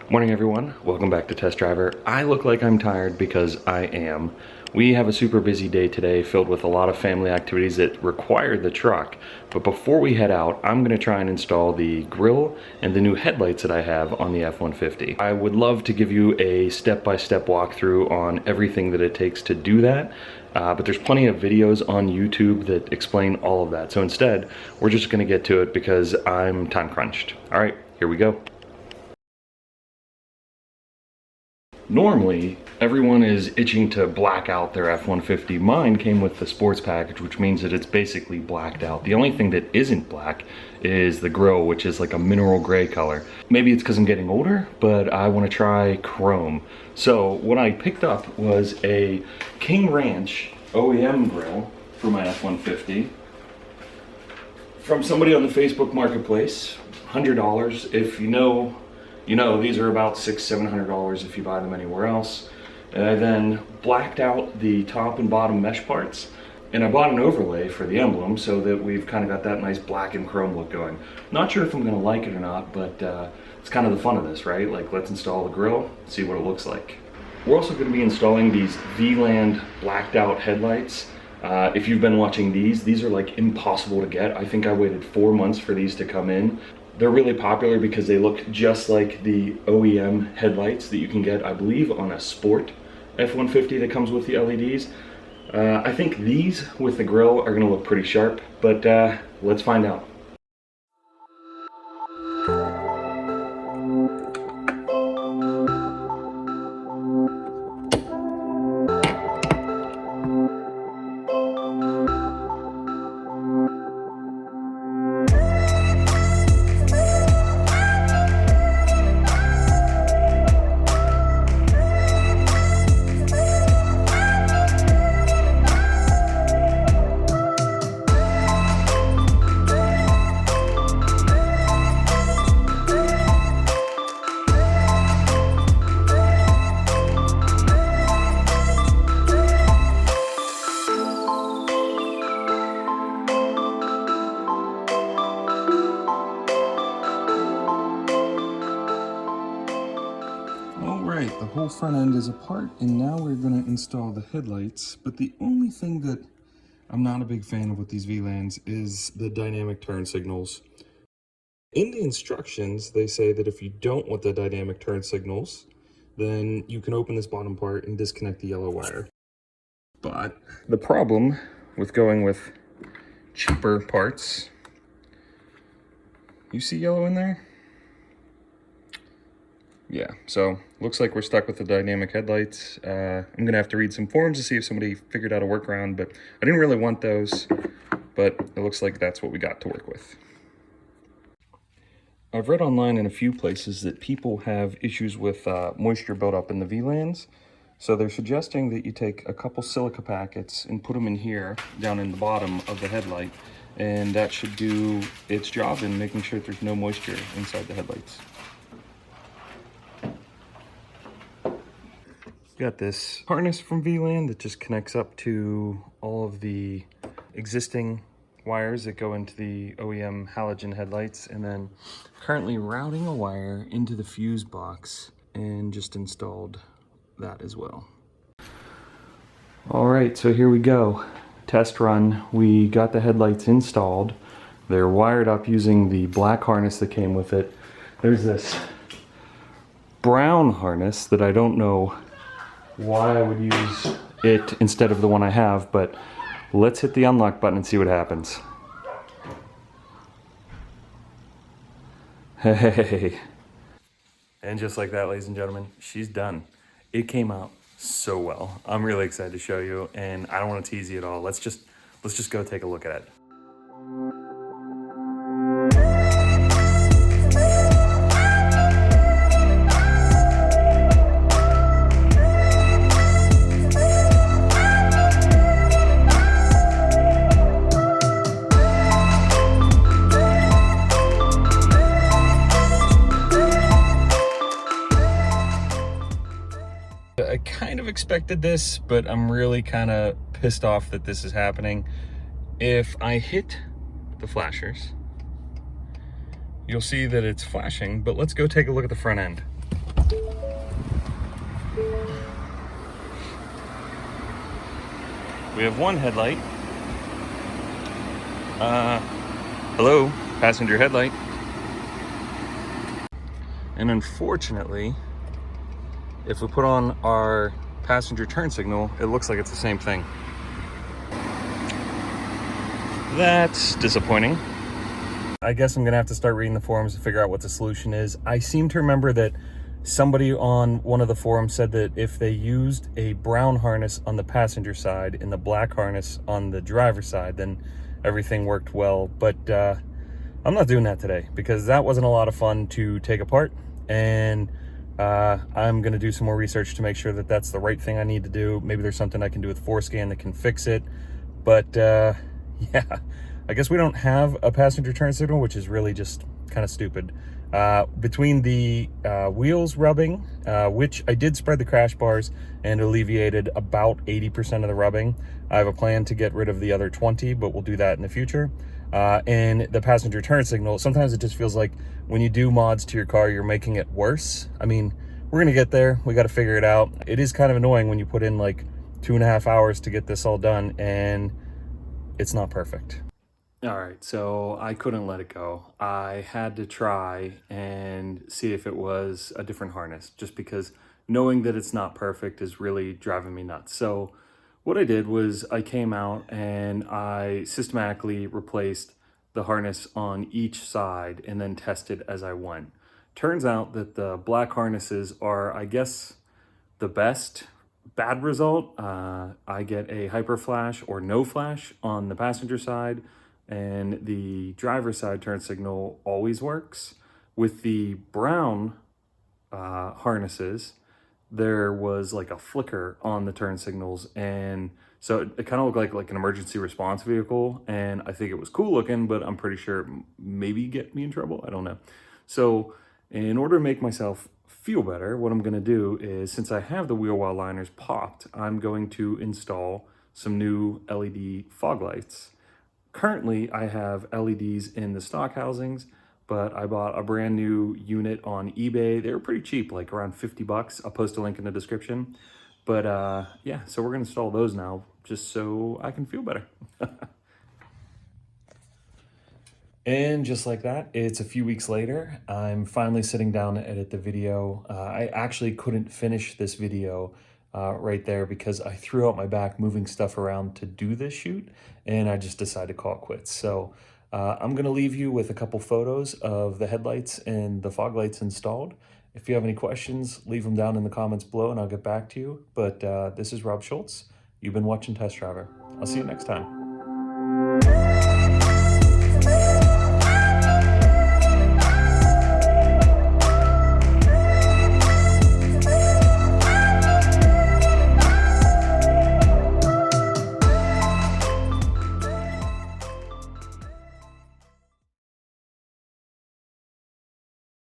Morning everyone, welcome back to Test Driver. I look like I'm tired because I am. We have a super busy day today filled with a lot of family activities that require the truck. But before we head out, I'm going to try and install the grille and the new headlights that I have on the F-150. I would love to give you a step-by-step walkthrough on everything that it takes to do that. But there's plenty of videos on YouTube that explain all of that. So instead, we're just going to get to it because I'm time crunched. All right, here we go. Normally, everyone is itching to black out their F-150. Mine came with the sports package, which means that it's basically blacked out. The only thing that isn't black is the grille, which is like a mineral gray color. Maybe it's because I'm getting older, but I want to try chrome. So what I picked up was a King Ranch OEM grille for my F-150 from somebody on the Facebook Marketplace. $100. If you know, these are about $600–700 if you buy them anywhere else. And I then blacked out the top and bottom mesh parts, and I bought an overlay for the emblem so that we've kind of got that nice black and chrome look going. Not sure if I'm gonna like it or not, but it's kind of the fun of this, right? Like, let's install the grille, see what it looks like. We're also gonna be installing these VLAND blacked out headlights. If you've been watching these are like impossible to get. I think I waited 4 months for these to come in. They're really popular because they look just like the OEM headlights that you can get, I believe, on a Sport F-150 that comes with the LEDs. I think these with the grille are gonna look pretty sharp, but let's find out. Alright, the whole front end is apart, and now we're going to install the headlights. But the only thing that I'm not a big fan of with these VLANs is the dynamic turn signals. In the instructions, they say that if you don't want the dynamic turn signals, then you can open this bottom part and disconnect the yellow wire. But the problem with going with cheaper parts, you see yellow in there? Yeah, so looks like we're stuck with the dynamic headlights. I'm gonna have to read some forums to see if somebody figured out a workaround, but I didn't really want those, but it looks like that's what we got to work with. I've read online in a few places that people have issues with moisture buildup in the VLANs, so they're suggesting that you take a couple silica packets and put them in here, down in the bottom of the headlight, and that should do its job in making sure there's no moisture inside the headlights. Got this harness from VLAND that just connects up to all of the existing wires that go into the OEM halogen headlights, and then currently routing a wire into the fuse box and just installed that as well. All right, so here we go. Test run. We got the headlights installed. They're wired up using the black harness that came with it. There's this brown harness that I don't know why I would use it instead of the one I have, but let's hit the unlock button and see what happens. Hey. And just like that, ladies and gentlemen, she's done. It came out so well. I'm really excited to show you, and I don't want to tease you at all. Let's just go take a look at it. I kind of expected this, but I'm really kind of pissed off that this is happening. If I hit the flashers, you'll see that it's flashing, but let's go take a look at the front end. We have one headlight. Hello, passenger headlight. And unfortunately, if we put on our passenger turn signal, it looks like it's the same thing. That's disappointing. I guess I'm gonna have to start reading the forums to figure out what the solution is. I seem to remember that somebody on one of the forums said that if they used a brown harness on the passenger side and the black harness on the driver's side, then everything worked well. But I'm not doing that today because that wasn't a lot of fun to take apart. And I'm gonna do some more research to make sure that that's the right thing I need to do. Maybe there's something I can do with ForeScan that can fix it. But yeah, I guess we don't have a passenger turn signal, which is really just kind of stupid. Between the wheels rubbing, which I did spread the crash bars and alleviated about 80% of the rubbing. I have a plan to get rid of the other 20, but we'll do that in the future. And the passenger turn signal, sometimes it just feels like when you do mods to your car, you're making it worse. I mean, we're gonna get there. We got to figure it out. It is kind of annoying when you put in like 2.5 hours to get this all done and it's not perfect. All right, so I couldn't let it go. I had to try and see if it was a different harness, just because knowing that it's not perfect is really driving me nuts. So what I did was I came out and I systematically replaced the harness on each side and then tested as I went. Turns out that the black harnesses are, I guess, the best. Bad result, I get a hyper flash or no flash on the passenger side, and the driver's side turn signal always works. With the brown harnesses, there was like a flicker on the turn signals, and so it kind of looked like an emergency response vehicle, and I think it was cool looking, but I'm pretty sure it maybe get me in trouble. I don't know. So in order to make myself feel better, what I'm gonna do is, since I have the wheel well liners popped, I'm going to install some new LED fog lights. Currently, I have LEDs in the stock housings, but I bought a brand new unit on eBay. They were pretty cheap, like around 50 bucks. I'll post a link in the description. But yeah, so we're gonna install those now just so I can feel better. And just like that, it's a few weeks later. I'm finally sitting down to edit the video. I actually couldn't finish this video right there because I threw out my back moving stuff around to do this shoot, and I just decided to call it quits. So I'm gonna leave you with a couple photos of the headlights and the fog lights installed. If you have any questions, leave them down in the comments below and I'll get back to you. But this is Rob Schultz. You've been watching Test Driver. I'll see you next time.